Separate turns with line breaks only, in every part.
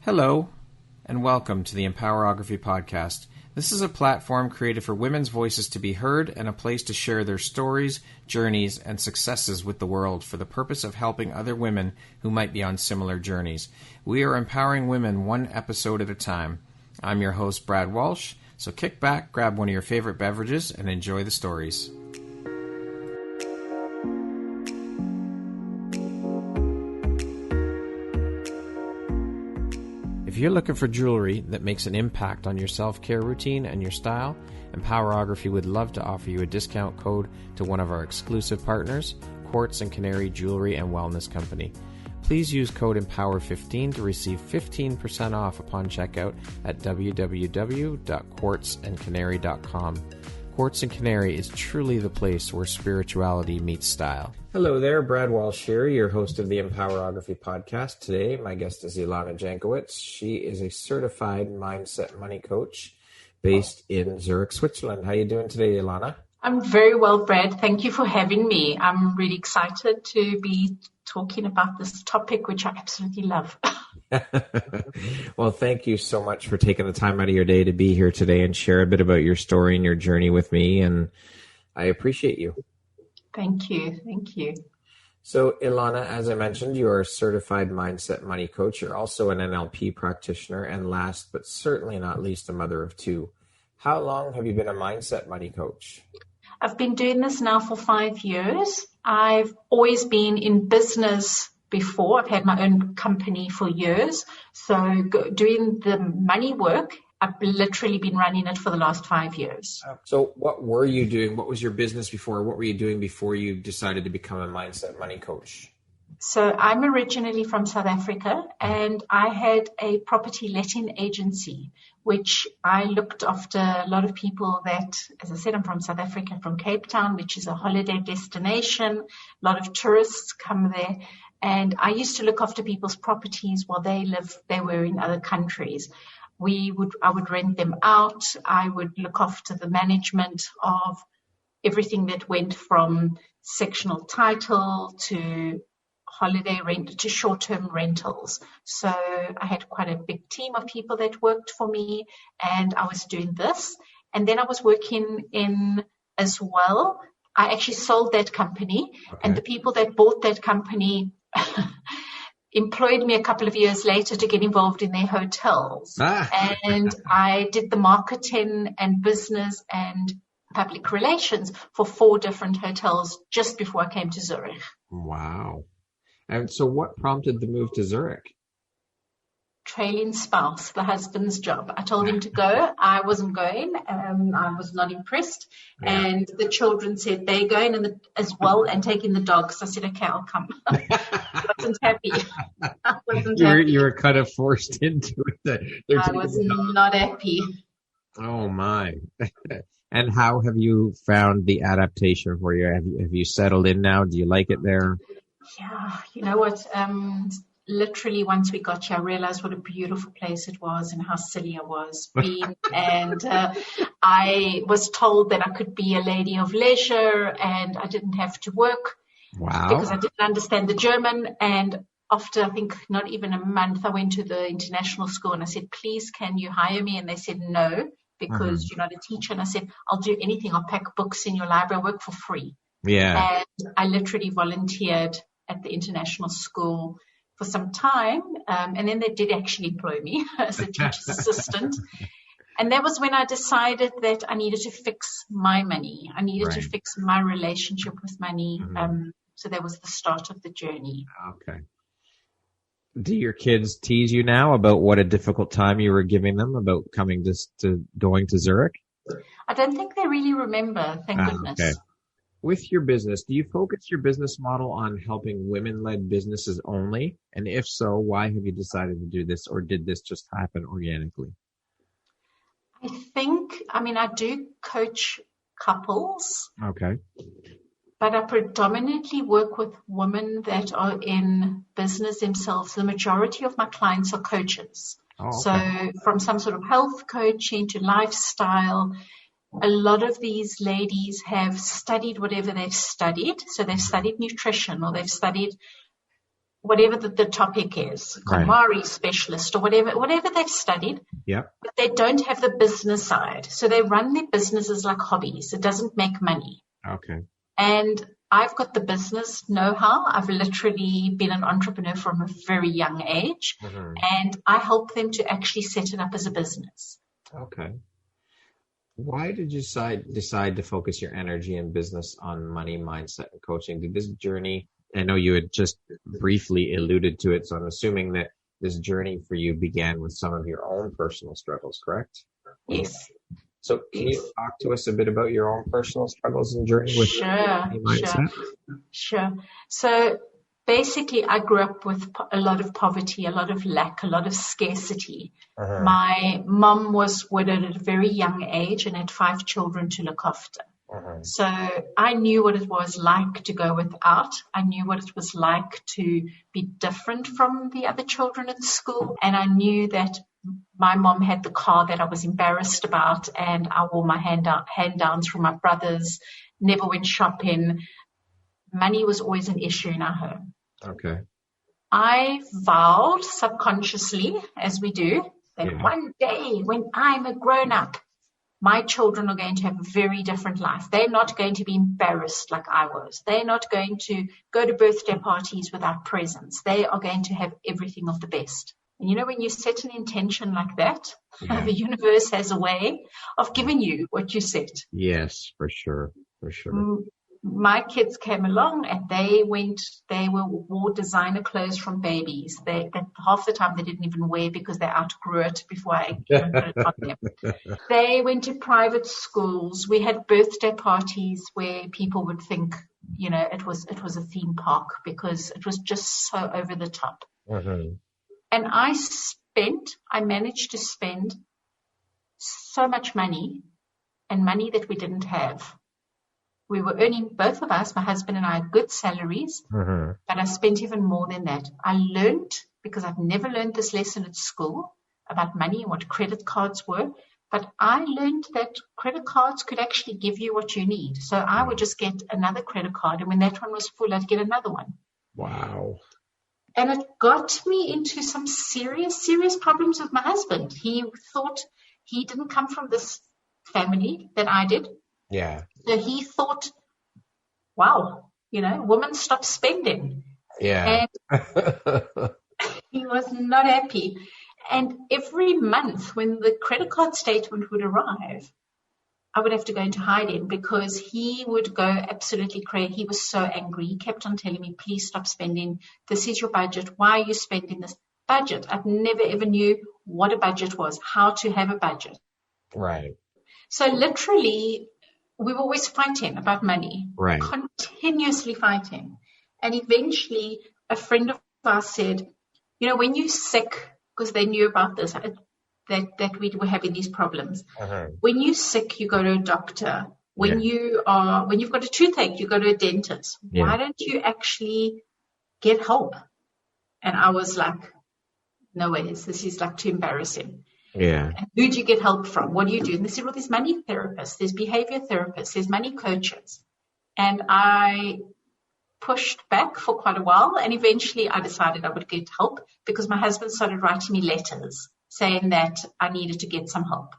Hello, and welcome to the Empowerography Podcast. This is a platform created for women's voices to be heard and a place to share their stories, journeys, and successes with the world for the purpose of helping other women who might be on similar journeys. We are empowering women one episode at a time. I'm your host, Brad Walsh, so kick back, grab one of your favorite beverages, and enjoy the stories. If you're looking for jewelry that makes an impact on your self-care routine and your style, Empowerography would love to offer you a discount code to one of our exclusive partners, Quartz & Canary Jewelry and Wellness Company. Please use code EMPOWER15 to receive 15% off upon checkout at www.quartzandcanary.com. Quartz & Canary is truly the place where spirituality meets style. Hello there, Brad Walsh here, your host of the Empowerography Podcast. Today, my guest is Ilana Jankowitz. She is a certified mindset money coach based in Zurich, Switzerland. How are you doing today, Ilana?
I'm very well, Brad. Thank you for having me. I'm really excited to be talking about this topic, which I absolutely love.
Well, thank you so much for taking the time out of your day to be here today and share a bit about your story and your journey with me, and I appreciate you.
Thank you. Thank you.
So, Ilana, as I mentioned, you are a certified mindset money coach. You're also an NLP practitioner, and last but certainly not least, a mother of two. How long have you been a mindset money coach?
I've been doing this now for 5 years. I've always been in business before. I've had my own company for years. So doing the money work, I've literally been running it for the last 5 years.
So what were you doing? What was your business before? What were you doing before you decided to become a mindset money coach?
So I'm originally from South Africa, and I had a property letting agency, which I looked after a lot of people that, as I said, I'm from South Africa, from Cape Town, which is a holiday destination. A lot of tourists come there. And I used to look after people's properties while they were in other countries. I would rent them out. I would look after the management of everything that went from sectional title to holiday rent to short-term rentals. So I had quite a big team of people that worked for me, and I was doing this. And then I was working in as well. I actually sold that company, and the people that bought that company employed me a couple of years later to get involved in their hotels. And I did the marketing and business and public relations for 4 different hotels just before I came to Zurich.
Wow. And so what prompted the move to Zurich?
Trailing spouse, the husband's job. I told him to go. I wasn't going. I was not impressed. Yeah. And the children said they're going as well and taking the dogs. I said, okay, I'll come. I wasn't happy.
You were kind of forced into it.
I was not happy.
Oh, my. And how have you found the adaptation for you? Have you settled in now? Do you like it there?
Yeah, you know what? Literally, once we got here, I realized what a beautiful place it was and how silly I was being. And I was told that I could be a lady of leisure and I didn't have to work.
Wow.
Because I didn't understand the German. And after, I think, not even a month, I went to the international school and I said, please, can you hire me? And they said, no, because you're not a teacher. And I said, I'll do anything. I'll pack books in your library. I work for free.
Yeah.
And I literally volunteered at the international school for some time, and then they did actually employ me as a teacher's assistant. And that was when I decided that I needed to fix my money. I needed to fix my relationship with money. So that was the start of the journey.
Okay. Do your kids tease you now about what a difficult time you were giving them about coming to going to Zurich?
I don't think they really remember, thank goodness. Okay.
With your business, do you focus your business model on helping women-led businesses only? And if so, why have you decided to do this, or did this just happen organically?
I do coach couples.
Okay.
But I predominantly work with women that are in business themselves. The majority of my clients are coaches. Oh, okay. So from some sort of health coaching to lifestyle. A lot of these ladies have studied whatever they've studied. So they've studied nutrition, or they've studied whatever the topic is, KonMari specialist or whatever they've studied.
Yeah.
But they don't have the business side. So they run their businesses like hobbies. It doesn't make money.
Okay.
And I've got the business know-how. I've literally been an entrepreneur from a very young age, and I help them to actually set it up as a business.
Okay. Why did you decide to focus your energy and business on money, mindset, and coaching? Did this journey, I know you had just briefly alluded to it, so I'm assuming that this journey for you began with some of your own personal struggles, correct?
Yes.
So can you talk to us a bit about your own personal struggles and journey with money mindset?
Sure. So basically, I grew up with a lot of poverty, a lot of lack, a lot of scarcity. My mom was widowed at a very young age and had 5 children to look after. So I knew what it was like to go without. I knew what it was like to be different from the other children at school. And I knew that my mom had the car that I was embarrassed about, and I wore my hand-downs from my brothers, never went shopping. Money was always an issue in our home.
Okay.
I vowed subconsciously, as we do, that one day when I'm a grown-up, my children are going to have a very different life. They're not going to be embarrassed like I was. They're not going to go to birthday parties without presents. They are going to have everything of the best. And you know, when you set an intention like that, the universe has a way of giving you what you set.
Yes, for sure.
My kids came along and they wore designer clothes from babies. That half the time they didn't even wear because they outgrew it before I even put it on them. They went to private schools. We had birthday parties where people would think, you know, it was a theme park because it was just so over the top. And I managed to spend so much money, and money that we didn't have. We were earning, both of us, my husband and I, good salaries, but I spent even more than that. I learned, because I've never learned this lesson at school about money and what credit cards were, but I learned that credit cards could actually give you what you need. So I would just get another credit card, and when that one was full, I'd get another one.
Wow.
And it got me into some serious problems with my husband. He thought he didn't come from this family that I did.
Yeah.
So he thought, wow, you know, women stop spending.
Yeah.
And he was not happy. And every month when the credit card statement would arrive, I would have to go into hiding because he would go absolutely crazy. He was so angry. He kept on telling me, please stop spending. This is your budget. Why are you spending this budget? I've never ever knew what a budget was, how to have a budget.
Right.
So literally, we were always fighting about money.
Right.
Continuously fighting. And eventually, a friend of ours said, you know, when you're sick, because they knew about this, that we were having these problems. When you're sick, you go to a doctor. When you've got a toothache, you go to a dentist. Why don't you actually get help? And I was like, no ways. This is like too embarrassing.
Yeah.
And who do you get help from? What do you do? And they said, well, there's money therapists, there's behavior therapists, there's money coaches. And I pushed back for quite a while. And eventually I decided I would get help because my husband started writing me letters saying that I needed to get some help.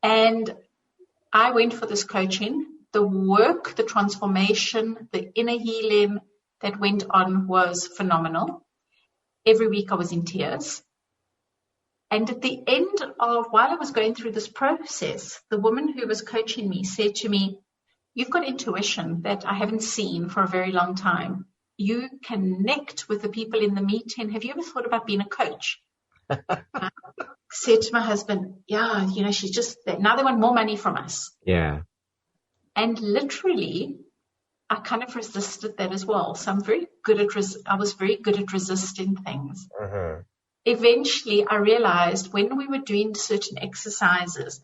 And I went for this coaching. The work, the transformation, the inner healing that went on was phenomenal. Every week I was in tears. And at the end of, while I was going through this process, the woman who was coaching me said to me, you've got intuition that I haven't seen for a very long time. You connect with the people in the meeting. Have you ever thought about being a coach? I said to my husband, yeah, you know, she's just, now they want more money from us.
Yeah.
And literally, I kind of resisted that as well. So I was very good at resisting things. Eventually, I realized when we were doing certain exercises,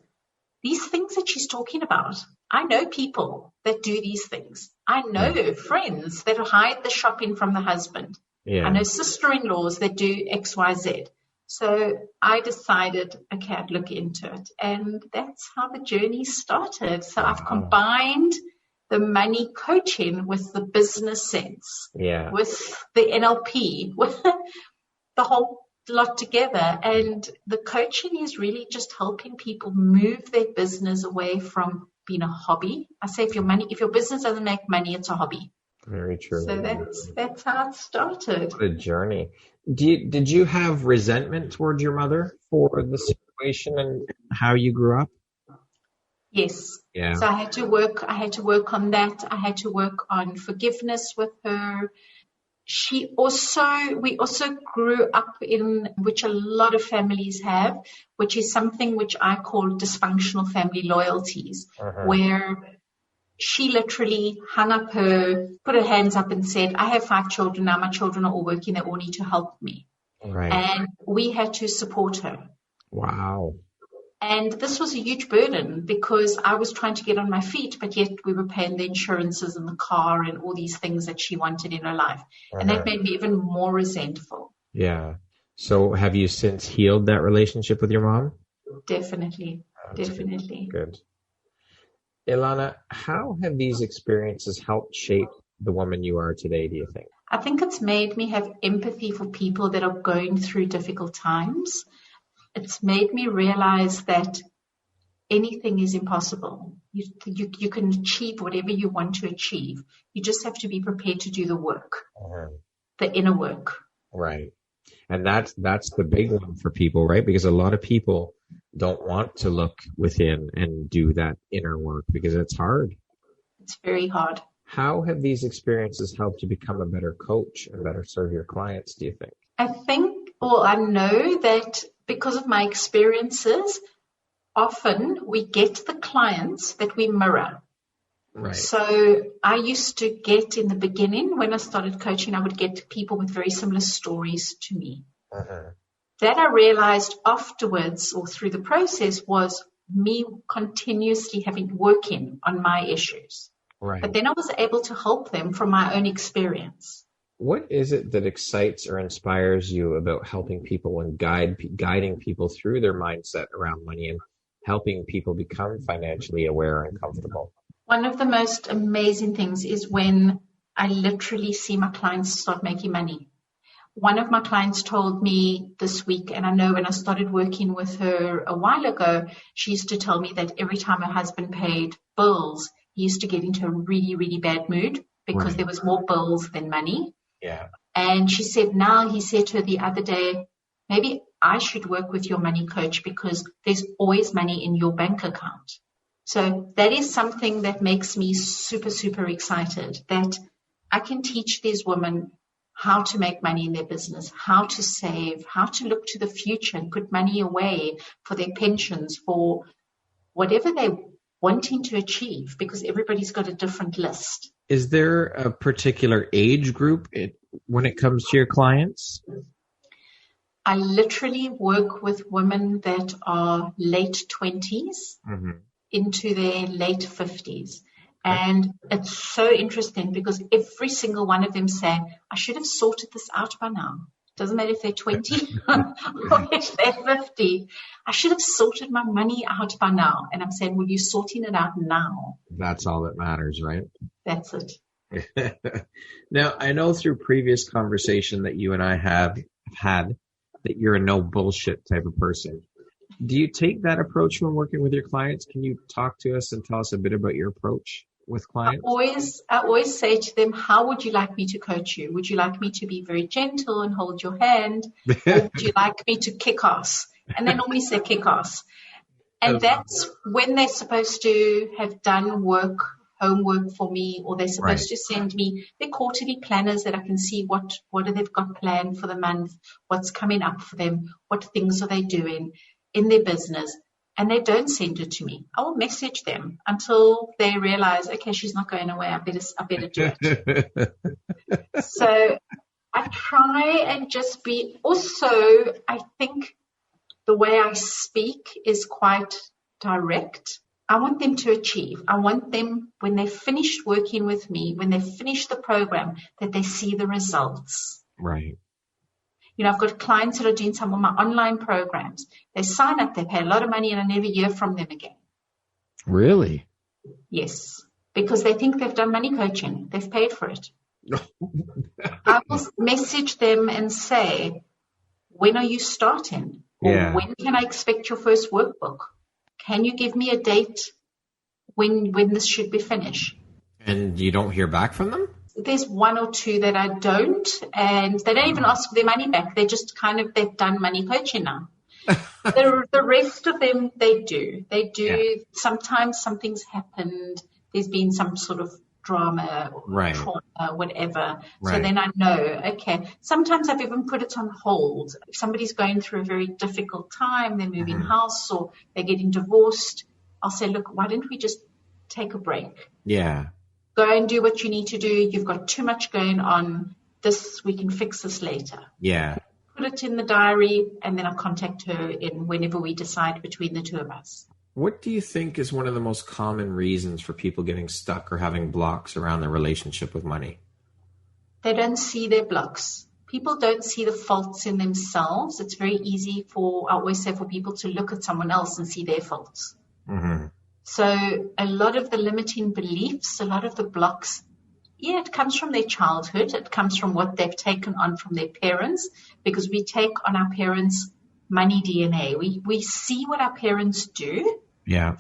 these things that she's talking about, I know people that do these things. I know friends that hide the shopping from the husband.
Yeah.
I know sister-in-laws that do X, Y, Z. So I decided, okay, I'd look into it. And that's how the journey started. So I've combined the money coaching with the business sense, with the NLP, with the whole lot together. And the coaching is really just helping people move their business away from being a hobby. I say if your business doesn't make money, it's a hobby.
Very true.
So that's how it started.
What a journey. Did you have resentment towards your mother for the situation and how you grew up?
Yes.
Yeah.
So I had to work on that. I had to work on forgiveness with her. We also grew up in, which a lot of families have, which is something which I call dysfunctional family loyalties, where she literally put her hands up and said, I have 5 children now. My children are all working. They all need to help me.
Right.
And we had to support her.
Wow.
And this was a huge burden because I was trying to get on my feet, but yet we were paying the insurances and the car and all these things that she wanted in her life. And that made me even more resentful.
Yeah. So have you since healed that relationship with your mom?
Definitely. Definitely.
Good. Ilana, how have these experiences helped shape the woman you are today, do you think?
I think it's made me have empathy for people that are going through difficult times. It's made me realize that anything is impossible. You can achieve whatever you want to achieve. You just have to be prepared to do the work, the inner work.
Right. And that's the big one for people, right? Because a lot of people don't want to look within and do that inner work because it's hard.
It's very hard.
How have these experiences helped you become a better coach and better serve your clients, do you think?
I know that because of my experiences, often we get the clients that we mirror.
Right.
So I used to get, in the beginning, when I started coaching, I would get people with very similar stories to me. That I realized afterwards or through the process was me continuously working on my issues.
Right.
But then I was able to help them from my own experience.
What is it that excites or inspires you about helping people and guiding people through their mindset around money and helping people become financially aware and comfortable?
One of the most amazing things is when I literally see my clients start making money. One of my clients told me this week, and I know when I started working with her a while ago, she used to tell me that every time her husband paid bills, he used to get into a really, really bad mood because there was more bills than money.
Yeah.
And she said, he said to her the other day, maybe I should work with your money coach because there's always money in your bank account. So that is something that makes me super, super excited, that I can teach these women how to make money in their business, how to save, how to look to the future and put money away for their pensions, for whatever they're wanting to achieve, because everybody's got a different list.
Is there a particular age group when it comes to your clients?
I literally work with women that are late 20s into their late 50s. And it's so interesting because every single one of them say, I should have sorted this out by now. Doesn't matter if they're 20 or if they're 50. I should have sorted my money out by now. And I'm saying, well, you're sorting it out now.
That's all that matters, right?
That's it.
Now, I know through previous conversation that you and I have had that you're a no bullshit type of person. Do you take that approach when working with your clients? Can you talk to us and tell us a bit about your approach with clients?
I always say to them, how would you like me to coach you? Would you like me to be very gentle and hold your hand? Or would you like me to kick ass? And they normally say kick ass. And that's when they're supposed to have done homework for me, or they're supposed to send me their quarterly planners that I can see what they've got planned for the month, what's coming up for them, what things are they doing in their business. And they don't send it to me. I will message them until they realize, okay, she's not going away. I better do it. So I try and just be, also, I think the way I speak is quite direct. I want them to achieve. I want them, when they're finished working with me, when they finish the program, that they see the results.
Right.
You know, I've got clients that are doing some of my online programs. They sign up, they pay a lot of money, and I never hear from them again.
Really?
Yes. because they think they've done money coaching. They've paid for it. I will message them and say, when are you starting? Or when can I expect your first workbook? Can you give me a date when this should be finished?
And you don't hear back from them?
There's one or two that I don't, and they don't even ask for their money back. They're just they've done money coaching now. The rest of them, they do. Yeah. Sometimes something's happened. There's been some sort of drama or trauma, whatever. Right. So then I know, okay. Sometimes I've even put it on hold. If somebody's going through a very difficult time, they're moving house or they're getting divorced, I'll say, look, why don't we just take a break?
Yeah.
Go and do what you need to do. You've got too much going on. We can fix this later.
Yeah.
Put it in the diary, and then I'll contact her whenever we decide between the two of us.
What do you think is one of the most common reasons for people getting stuck or having blocks around their relationship with money?
They don't see their blocks. People don't see the faults in themselves. It's very easy I always say, for people to look at someone else and see their faults. Mm-hmm. So a lot of the limiting beliefs, a lot of the blocks, it comes from their childhood. It comes from what they've taken on from their parents, because we take on our parents' money DNA. We see what our parents do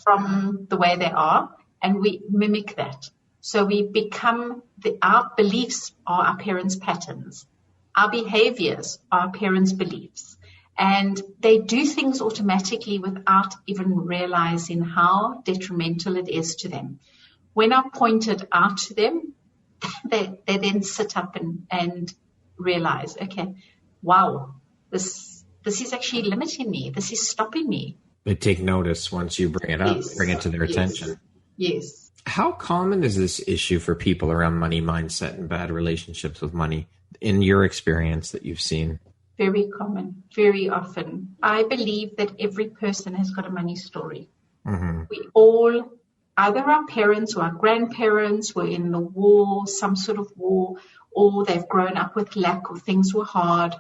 from the way they are, and we mimic that. So we become, our beliefs are our parents' patterns. Our behaviors are our parents' beliefs. And they do things automatically without even realizing how detrimental it is to them. When I point it out to them, they then sit up and realize, okay, wow, this is actually limiting me. This is stopping me.
They take notice once you bring it up, bring it to their attention.
Yes.
How common is this issue for people around money mindset and bad relationships with money in your experience that you've seen?
Very common, very often. I believe that every person has got a money story. Mm-hmm. We all, either our parents or our grandparents were in the war, some sort of war, or they've grown up with lack or things were hard.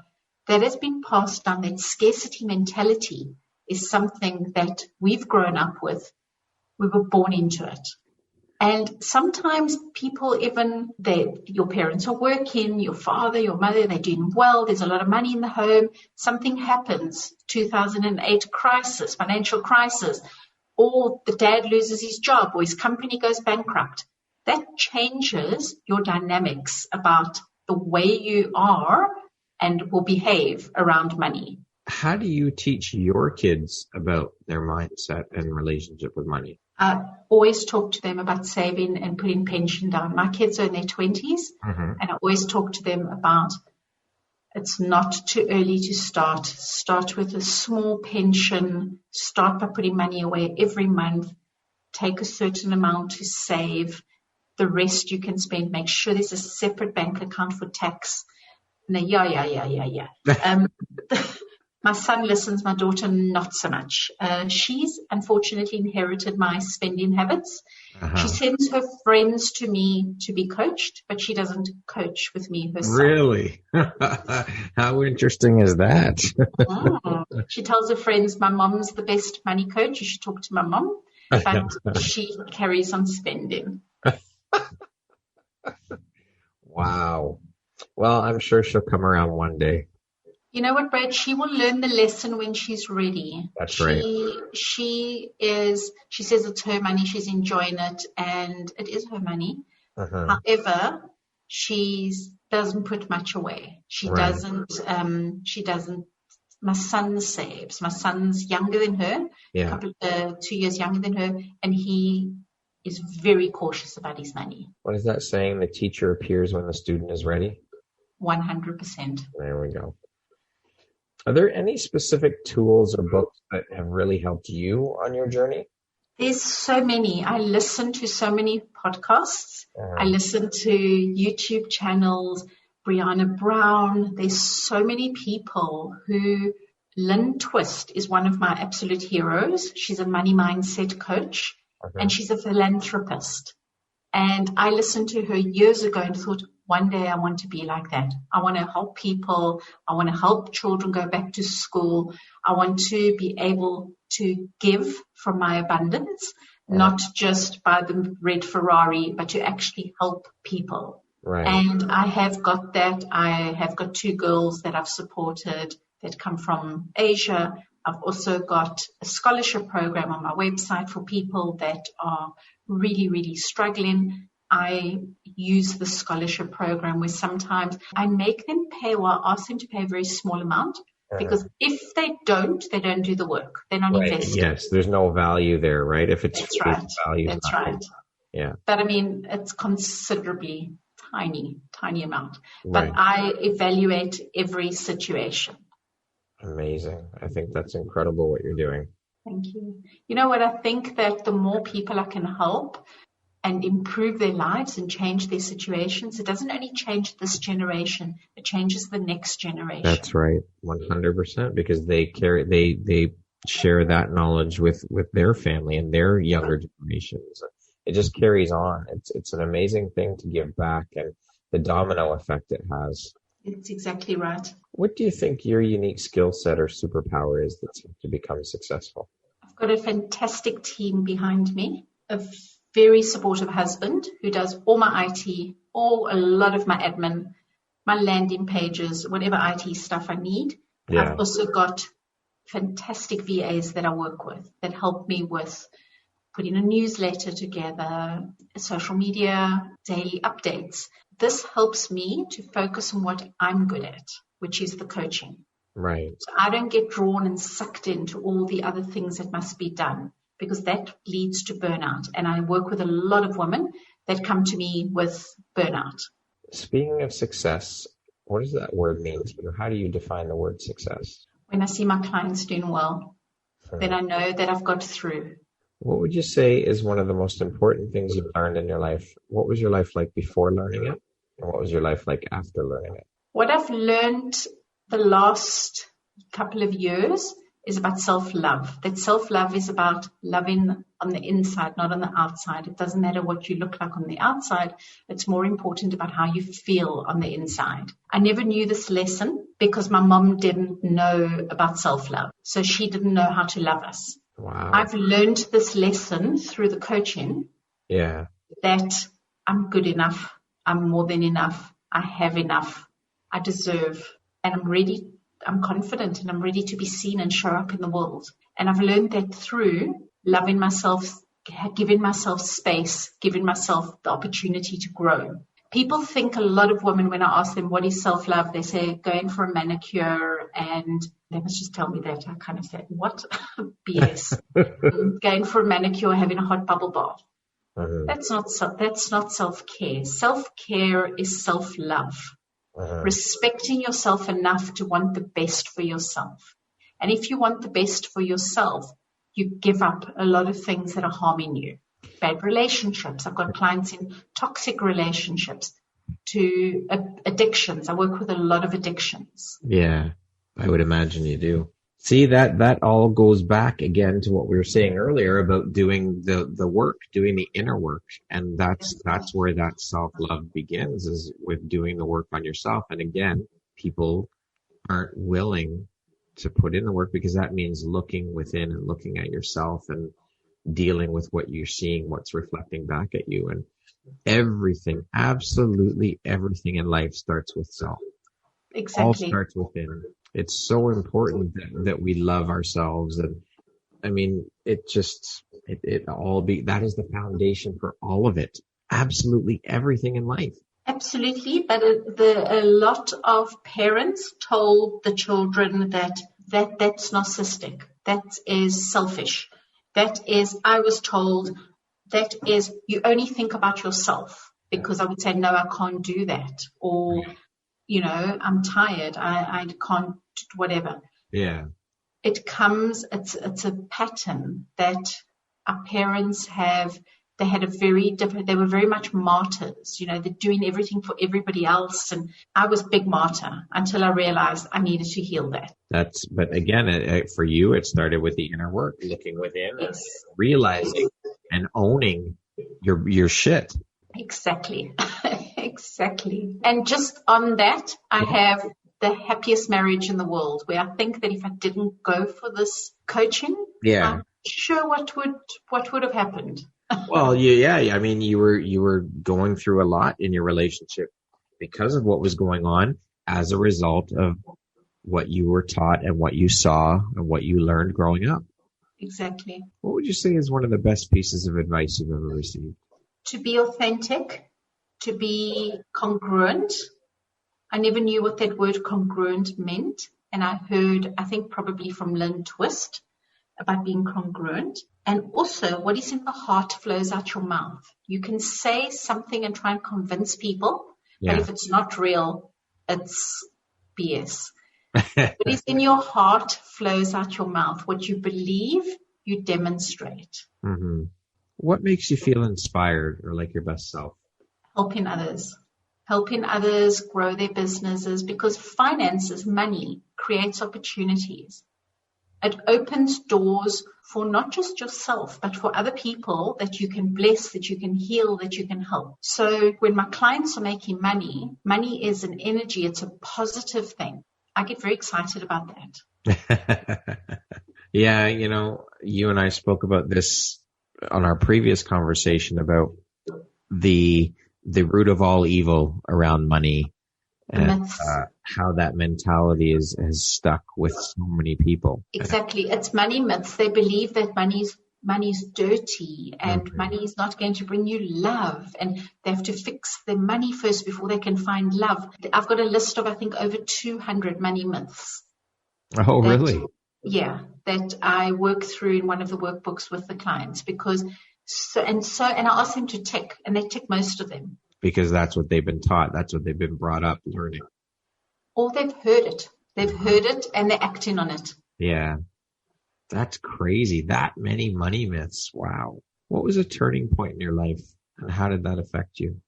That has been passed down. That scarcity mentality is something that we've grown up with. We were born into it. And sometimes people your parents are working, your father, your mother, they're doing well, there's a lot of money in the home, something happens, 2008 crisis, financial crisis, or the dad loses his job or his company goes bankrupt. That changes your dynamics about the way you are and will behave around money.
How do you teach your kids about their mindset and relationship with money?
I always talk to them about saving and putting pension down. My kids are in their 20s, and I always talk to them about it's not too early to start. Start with a small pension. Start by putting money away every month. Take a certain amount to save. The rest you can spend. Make sure there's a separate bank account for tax. No, yeah. My son listens, my daughter not so much. She's unfortunately inherited my spending habits. She sends her friends to me to be coached, but she doesn't coach with me herself. Really?
How interesting is that?
She tells her friends, my mom's the best money coach. You should talk to my mom. But she carries on spending.
Wow. Well, I'm sure she'll come around one day.
You know what, Brad? She will learn the lesson when she's ready.
That's right.
She says it's her money. She's enjoying it, and it is her money. However, she doesn't put much away. She doesn't. My son saves. My son's younger than her, 2 years younger than her, and he is very cautious about his money.
What is that saying? The teacher appears when the student is ready?
100%.
There we go. Are there any specific tools or books that have really helped you on your journey?
There's so many. I listen to so many podcasts. I listen to YouTube channels, Breonna Brown. There's so many people who, Lynn Twist is one of my absolute heroes. She's a money mindset coach, and she's a philanthropist. And I listened to her years ago and thought, one day I want to be like that. I want to help people. I want to help children go back to school. I want to be able to give from my abundance. not just buy the red Ferrari, but to actually help people.
Right.
And I have got that. I have got 2 girls that I've supported that come from Asia. I've also got a scholarship program on my website for people that are really, really struggling. I use the scholarship program where sometimes I make them pay, or I ask them to pay a very small amount, because if they don't do the work. They're not invested.
Yes, there's no value there, right? If it's
That's right.
value,
That's right.
Yeah.
But I mean, it's considerably tiny amount.
Right.
But I evaluate every situation.
Amazing. I think that's incredible what you're doing.
Thank you. You know what? I think that the more people I can help and improve their lives and change their situations, it doesn't only change this generation, it changes the next generation.
That's right. 100%, because they share that knowledge with their family and their younger generations. It just carries on. It's an amazing thing to give back, and the domino effect it has.
It's exactly right.
What do you think your unique skill set or superpower is that's to become successful?
I've got a fantastic team behind me, a very supportive husband who does all my IT, a lot of my admin, my landing pages, whatever IT stuff I need. Yeah. I've also got fantastic VAs that I work with that help me with putting a newsletter together, social media, daily updates. This helps me to focus on what I'm good at, which is the coaching.
Right.
So I don't get drawn and sucked into all the other things that must be done, because that leads to burnout. And I work with a lot of women that come to me with burnout.
Speaking of success, what does that word mean to you? How do you define the word success?
When I see my clients doing well, then I know that I've got through.
What would you say is one of the most important things you've learned in your life? What was your life like before learning it? And what was your life like after learning it?
What I've learned the last couple of years is about self-love. That self-love is about loving on the inside, not on the outside. It doesn't matter what you look like on the outside. It's more important about how you feel on the inside. I never knew this lesson because my mom didn't know about self-love. So she didn't know how to love us.
Wow.
I've learned this lesson through the coaching.
Yeah.
That I'm good enough. I'm more than enough. I have enough. I deserve. And I'm ready. I'm confident and I'm ready to be seen and show up in the world. And I've learned that through loving myself, giving myself space, giving myself the opportunity to grow. People think, a lot of women, when I ask them what is self-love, they say going for a manicure, and they must just tell me that. I kind of say, what? BS. Going for a manicure, having a hot bubble bath. That's not self-care. Self-care is self-love. Respecting yourself enough to want the best for yourself. And if you want the best for yourself, you give up a lot of things that are harming you. Bad relationships. I've got clients in toxic relationships, to addictions. I work with a lot of addictions.
Yeah, I would imagine you do. See, that all goes back again to what we were saying earlier about doing the work, doing the inner work. And that's where that self-love begins, is with doing the work on yourself. And again, people aren't willing to put in the work, because that means looking within and looking at yourself and dealing with what you're seeing, what's reflecting back at you. And everything, absolutely everything in life starts with self.
Exactly.
All starts within. It's so important that we love ourselves. And I mean, that is the foundation for all of it. Absolutely everything in life. Absolutely.
But a lot of parents told the children that's narcissistic. That is selfish. I was told, that is, you only think about yourself, because I would say, no, I can't do that. Or, I'm tired. I can't, whatever.
Yeah.
It's a pattern that our parents have. They had they were very much martyrs. They're doing everything for everybody else. And I was big martyr until I realized I needed to heal that.
But again, for you, it started with the inner work, looking within, yes, and realizing and owning your shit.
Exactly. Exactly. And just on that, I have the happiest marriage in the world, where I think that if I didn't go for this coaching,
yeah,
sure what would have happened.
Well, yeah. I mean, you were going through a lot in your relationship because of what was going on as a result of what you were taught and what you saw and what you learned growing up.
Exactly.
What would you say is one of the best pieces of advice you've ever received?
To be authentic, to be congruent. I never knew what that word congruent meant. And I heard, I think probably from Lynn Twist, about being congruent. And also, what is in the heart flows out your mouth. You can say something and try and convince people, but if it's not real, it's BS. What is in your heart flows out your mouth. What you believe, you demonstrate.
Mm-hmm. What makes you feel inspired or like your best self?
Helping others grow their businesses, because finances, money, creates opportunities. It opens doors for not just yourself, but for other people that you can bless, that you can heal, that you can help. So when my clients are making money, money is an energy. It's a positive thing. I get very excited about that.
Yeah, you and I spoke about this on our previous conversation about the root of all evil around money and how that mentality has stuck with so many people.
Exactly. It's money myths. They believe that money's dirty and money is not going to bring you love, and they have to fix their money first before they can find love. I've got a list of, I think, over 200 money myths.
Oh, really?
Yeah, that I work through in one of the workbooks with the clients, because and I ask them to tick, and they tick most of them.
Because that's what they've been taught. That's what they've been brought up learning.
Or they've heard it. They've heard it and they're acting on it.
Yeah. That's crazy. That many money myths. Wow. What was a turning point in your life, and how did that affect you?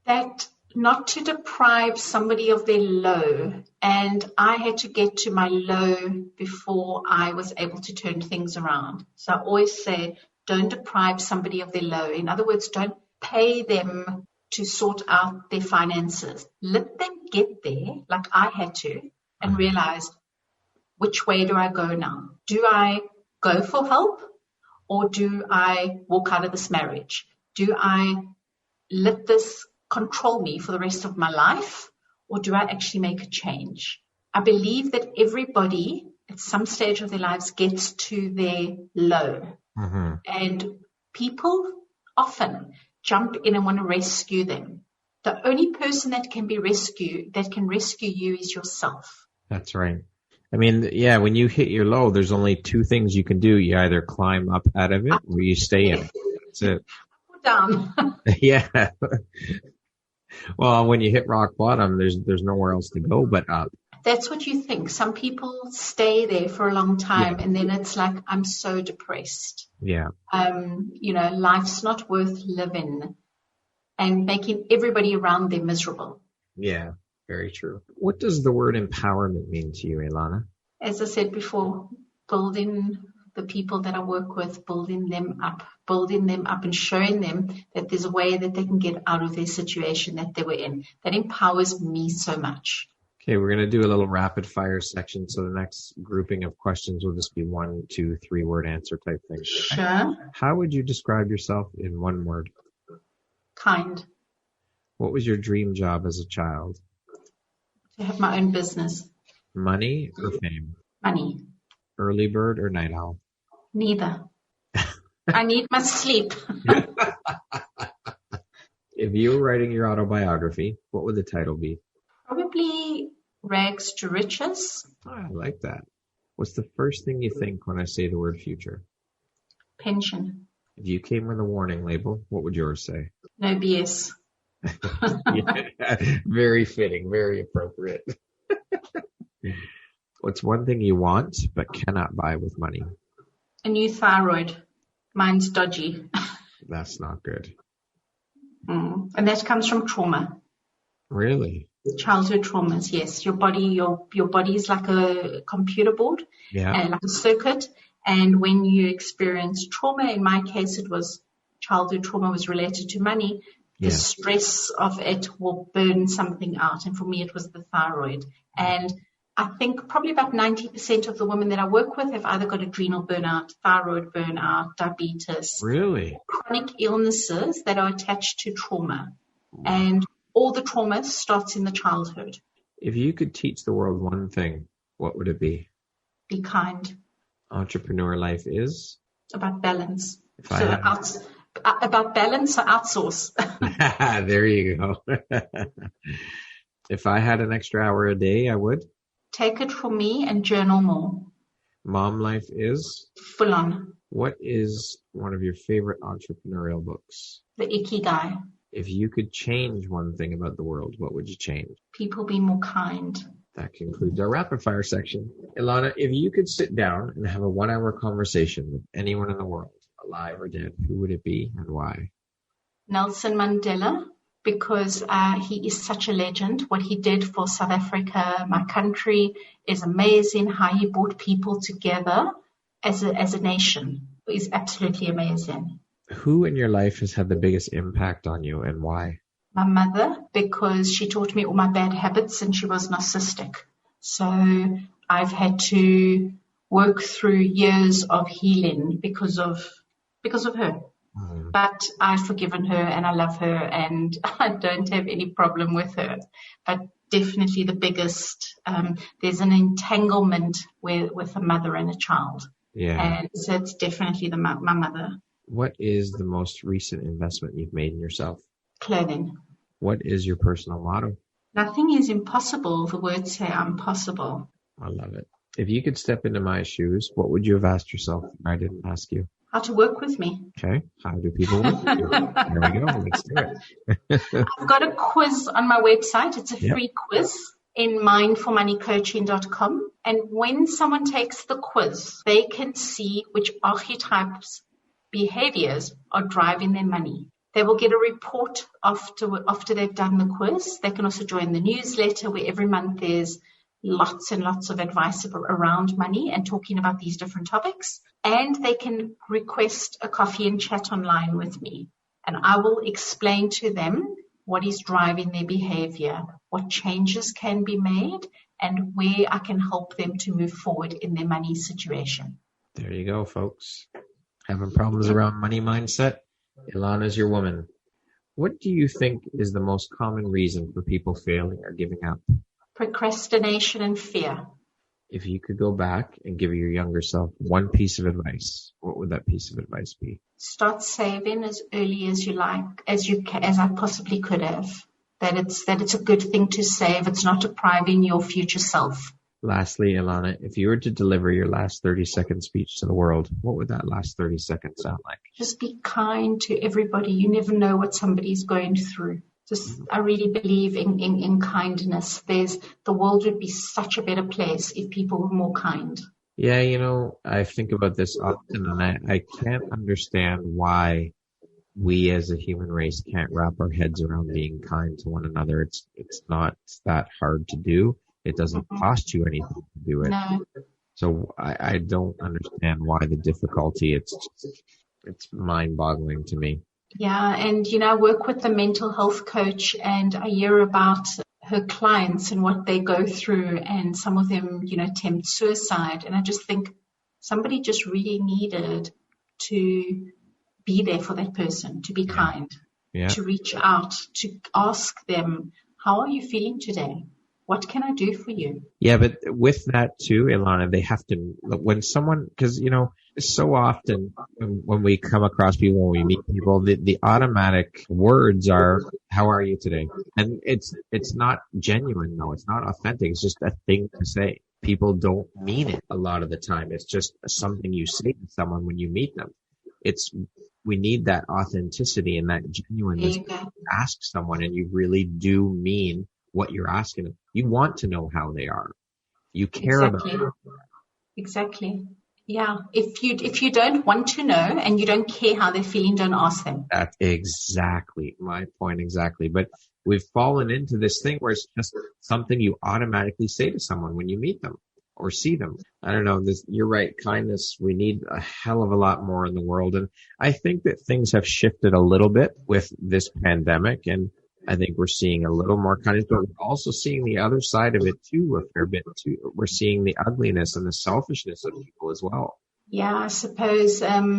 That not to deprive somebody of their low. And I had to get to my low before I was able to turn things around. So I always say, don't deprive somebody of their low. In other words, don't pay them to sort out their finances. Let them get there, like I had to, and realize, which way do I go now? Do I go for help, or do I walk out of this marriage? Do I let this control me for the rest of my life, or do I actually make a change? I believe that everybody at some stage of their lives gets to their low. Mm-hmm. And people often jump in and want to rescue them. The only person that can rescue you is yourself. That's
right. I mean, yeah, when you hit your low, there's only two things you can do. You either climb up out of it or you stay in it. That's it.
Up or down.
Yeah. Well, when you hit rock bottom, there's nowhere else to go but up.
That's what you think. Some people stay there for a long time, and then it's like, I'm so depressed.
Yeah.
Life's not worth living, and making everybody around them miserable.
Yeah, very true. What does the word empowerment mean to you, Ilana?
As I said before, building the people that I work with, building them up and showing them that there's a way that they can get out of their situation that they were in. That empowers me so much.
Okay, we're going to do a little rapid fire section. So the next grouping of questions will just be 1, 2, 3 word answer type thing.
Sure.
How would you describe yourself in one word?
Kind.
What was your dream job as a child?
To have my own business.
Money or fame?
Money.
Early bird or night owl?
Neither. I need my sleep.
If you were writing your autobiography, what would the title be?
Probably Rags to Riches.
Oh, I like that. What's the first thing you think when I say the word future?
Pension.
If you came with a warning label, what would yours say?
No BS.
Yeah, very fitting, very appropriate. What's one thing you want but cannot buy with money?
A new thyroid. Mine's dodgy.
That's not good.
And that comes from trauma.
Really?
Childhood traumas, yes. Your body is like a computer board, and like a circuit. And when you experience trauma, in my case, it was childhood trauma was related to money. The stress of it will burn something out. And for me, it was the thyroid. And I think probably about 90% of the women that I work with have either got adrenal burnout, thyroid burnout, diabetes,
Really?
chronic illnesses that are attached to trauma. And all the trauma starts in the childhood.
If you could teach the world one thing, what would it be?
Be kind.
Entrepreneur life is?
About balance. About balance or outsource.
There you go. If I had an extra hour a day, I would.
Take it from me and journal more.
Mom life is?
Full on.
What is one of your favorite entrepreneurial books?
The Ikigai.
If you could change one thing about the world, what would you change?
People be more kind.
That concludes our rapid fire section. Ilana, if you could sit down and have a 1-hour conversation with anyone in the world, alive or dead, who would it be and why?
Nelson Mandela, because he is such a legend. What he did for South Africa, my country, is amazing. How he brought people together as a nation is absolutely amazing.
Who in your life has had the biggest impact on you and why?
My mother, because she taught me all my bad habits and she was narcissistic. So I've had to work through years of healing because of her. But I've forgiven her and I love her and I don't have any problem with her. But definitely the biggest, there's an entanglement with a mother and a child.
Yeah.
And so it's definitely my mother.
What is the most recent investment you've made in yourself?
Clothing.
What is your personal motto?
Nothing is impossible. The words say I'm possible.
I love it. If you could step into my shoes, what would you have asked yourself if I didn't ask you?
How to work with me.
Okay. How do people work with you? There we go. Let's do it.
I've got a quiz on my website. It's a free quiz in mindformoneycoaching.com. And when someone takes the quiz, they can see which archetypes, behaviors are driving their money. They will get a report after they've done the quiz. They can also join the newsletter where every month there's lots and lots of advice around money and talking about these different topics. And they can request a coffee and chat online with me. And I will explain to them what is driving their behavior, what changes can be made, and where I can help them to move forward in their money situation.
There you go, folks. Having problems around money mindset? Ilana's your woman. What do you think is the most common reason for people failing or giving up?
Procrastination and fear.
If you could go back and give your younger self one piece of advice, what would that piece of advice be?
Start saving as early as you like, as I possibly could have. That it's a good thing to save. It's not depriving your future self.
Lastly, Ilana, if you were to deliver your last 30-second speech to the world, what would that last 30 seconds sound like?
Just be kind to everybody. You never know what somebody's going through. I really believe in kindness. The world would be such a better place if people were more kind.
Yeah, I think about this often, and I can't understand why we as a human race can't wrap our heads around being kind to one another. It's not that hard to do. It doesn't cost you anything to do it.
No.
So I don't understand why the difficulty. It's mind-boggling to me.
Yeah, and I work with a mental health coach and I hear about her clients and what they go through, and some of them, attempt suicide. And I just think somebody just really needed to be there for that person, to be kind, to reach out, to ask them, how are you feeling today? What can I do for you? Yeah,
but with that too, Ilana, they have to, when someone, because, so often when we come across people, when we meet people, the automatic words are, how are you today? And it's not genuine, though. It's not authentic. It's just a thing to say. People don't mean it a lot of the time. It's just something you say to someone when you meet them. We need that authenticity and that genuineness to ask someone, and you really do mean what you're asking them. You want to know how they are. You care about them.
Exactly. Yeah. If you don't want to know and you don't care how they're feeling, don't ask them.
That's exactly my point. Exactly. But we've fallen into this thing where it's just something you automatically say to someone when you meet them or see them. I don't know. You're right. Kindness, we need a hell of a lot more in the world. And I think that things have shifted a little bit with this pandemic, and I think we're seeing a little more kindness, but we're also seeing the other side of it too, a fair bit too. We're seeing the ugliness and the selfishness of people as well.
Yeah, I suppose as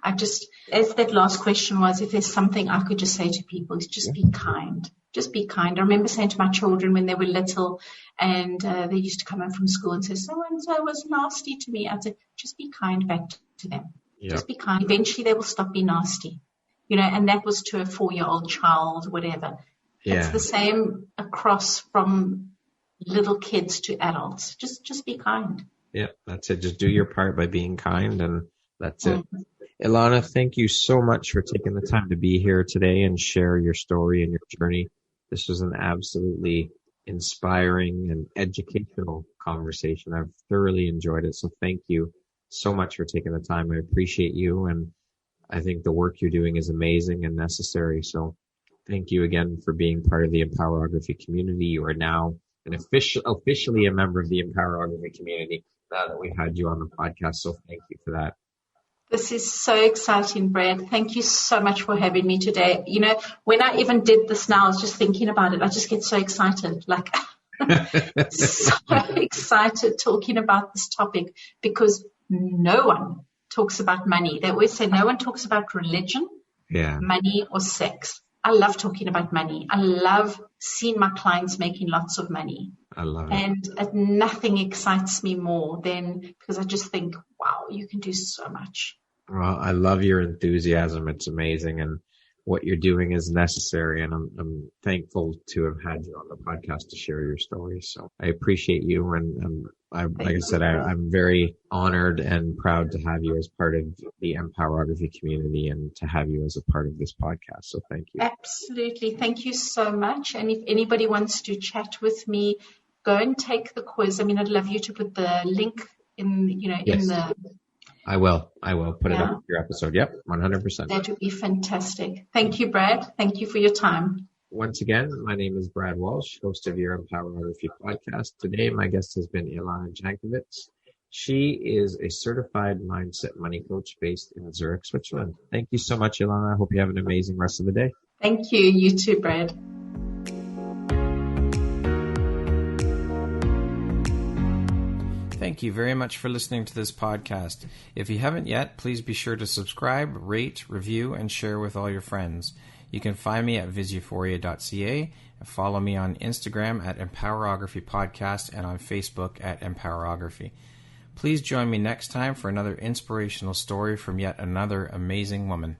that last question was, if there's something I could just say to people, is just be kind. Just be kind. I remember saying to my children when they were little and they used to come in from school and say, so-and-so was nasty to me. I'd say, just be kind back to them. Yeah. Just be kind. Eventually they will stop being nasty. And that was to a 4-year-old child, whatever. Yeah. It's the same across from little kids to adults. Just be kind.
Yeah, that's it. Just do your part by being kind, and that's it. Ilana, thank you so much for taking the time to be here today and share your story and your journey. This was an absolutely inspiring and educational conversation. I've thoroughly enjoyed it. So thank you so much for taking the time. I appreciate you, and I think the work you're doing is amazing and necessary. So thank you again for being part of the Empowerography community. You are now officially a member of the Empowerography community now that we've had you on the podcast. So thank you for that.
This is so exciting, Brad. Thank you so much for having me today. When I even did this now, I was just thinking about it. I just get so excited, so excited talking about this topic because no one talks about money. They always say no one talks about religion, money, or sex. I love talking about money. I love seeing my clients making lots of money.
I love it.
And nothing excites me more than because I just think, wow, you can do so much.
Well, I love your enthusiasm. It's amazing. And what you're doing is necessary. And I'm thankful to have had you on the podcast to share your story. So I appreciate you. And I'm very honored and proud to have you as part of the Empowerography community and to have you as a part of this podcast. So thank you.
Absolutely. Thank you so much. And if anybody wants to chat with me, go and take the quiz. I'd love you to put the link in the...
I will put it up with your episode. Yep. 100%.
That would be fantastic. Thank you, Brad. Thank you for your time.
Once again, my name is Brad Walsh, host of your Empowerography podcast. Today, my guest has been Ilana Jankowitz. She is a certified mindset money coach based in Zurich, Switzerland. Thank you so much, Ilana. I hope you have an amazing rest of the day.
Thank you. You too, Brad.
Thank you very much for listening to this podcast. If you haven't yet, please be sure to subscribe, rate, review, and share with all your friends. You can find me at viseuphoria.ca and follow me on Instagram at Empowerography Podcast and on Facebook at Empowerography. Please join me next time for another inspirational story from yet another amazing woman.